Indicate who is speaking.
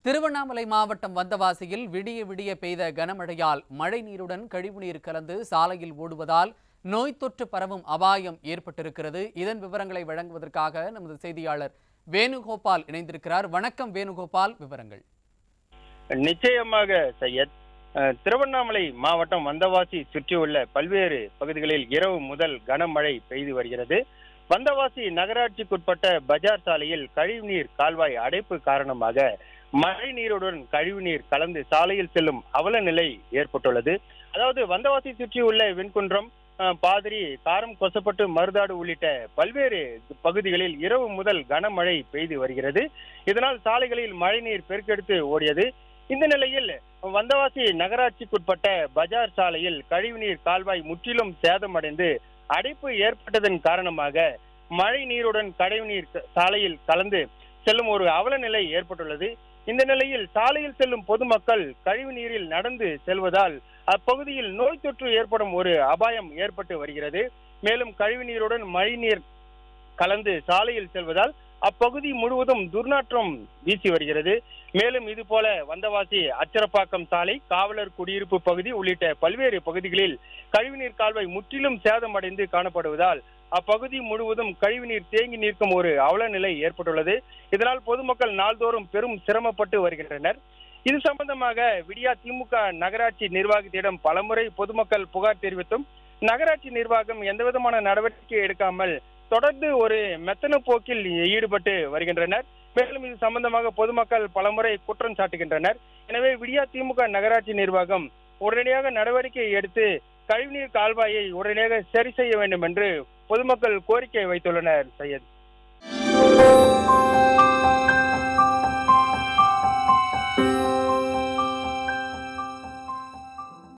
Speaker 1: திருவண்ணாமலை மாவட்டம் வந்தவாசியில் விடிய விடிய பெய்த கனமழையால் மழை நீருடன் கழிவுநீர் கலந்து சாலையில் ஓடுவதால் நோய் தொற்று பரவும் அபாயம் ஏற்பட்டிருக்கிறது. இதன் விவரங்களை வழங்குவதற்காக நமது செய்தியாளர் வேணுகோபால் இணைந்திருக்கிறார். வணக்கம் வேணுகோபால், விவரங்கள்.
Speaker 2: நிச்சயமாக சையத், திருவண்ணாமலை மாவட்டம் வந்தவாசி சுற்றியுள்ள பல்வேறு பகுதிகளில் இரவு முதல் கனமழை பெய்து வருகிறது. வந்தவாசி நகராட்சிக்குட்பட்ட பஜார் சாலையில் கழிவுநீர் கால்வாய் அடைப்பு காரணமாக மழை நீருடன் கழிவுநீர் கலந்து சாலையில் செல்லும் அவல நிலை ஏற்பட்டுள்ளது. அதாவது வந்தவாசி சுற்றியுள்ள வெண்குன்றம், பாதிரி, காரம், கொசப்பட்டு, மருதாடு உள்ளிட்ட பல்வேறு பகுதிகளில் இரவு முதல் கனமழை பெய்து வருகிறது. இதனால் சாலைகளில் மழைநீர் பெருக்கெடுத்து ஓடியது. இந்த நிலையில் வந்தவாசி நகராட்சிக்குட்பட்ட பஜார் சாலையில் கழிவுநீர் கால்வாய் முற்றிலும் சேதமடைந்து அடைப்பு ஏற்பட்டதன் காரணமாக மழை நீருடன் கழிவுநீர் சாலையில் கலந்து செல்லும் ஒரு அவல நிலை ஏற்பட்டுள்ளது. இந்த நிலையில் சாலையில் செல்லும் பொதுமக்கள் கழிவு நீரில் நடந்து செல்வதால் அப்பகுதியில் நோய் தொற்று ஏற்படும் ஒரு அபாயம் ஏற்பட்டு வருகிறது. மேலும் கழிவு நீருடன் மழைநீர் கலந்து சாலையில் செல்வதால் அப்பகுதி முழுவதும் துர்நாற்றம் வீசி வருகிறது. மேலும் இது போல வந்தவாசி அச்சரப்பாக்கம் சாலை, காவலர் குடியிருப்பு பகுதி உள்ளிட்ட பல்வேறு பகுதிகளில் கழிவுநீர் கால்வாய் முற்றிலும் சேதமடைந்து காணப்படுவதால் அப்பகுதி முழுவதும் கழிவுநீர் தேங்கி நிற்கும் ஒரு அவல நிலை ஏற்பட்டுள்ளது. இதனால் பொதுமக்கள் நாள்தோறும் பெரும் சிரமப்பட்டு வருகின்றனர். இது சம்பந்தமாக விடியா திமுக நகராட்சி நிர்வாகத்திடம் பலமுறை பொதுமக்கள் புகார் தெரிவித்தும் நகராட்சி நிர்வாகம் எந்தவிதமான நடவடிக்கை எடுக்காமல் தொடர்ந்து ஒரு மெத்தன போக்கில் ஈடுபட்டு வருகின்றனர். மேலும் இது சம்பந்தமாக பொதுமக்கள் பலமுறை குற்றம் சாட்டுகின்றனர். எனவே விடியா திமுக நகராட்சி நிர்வாகம் உடனடியாக நடவடிக்கை எடுத்து கழிவுநீர் கால்வாயை உடனடியாக சரி செய்ய வேண்டும் என்று பொதுமக்கள் கோரிக்கை வைத்துள்ளனர். சையத்.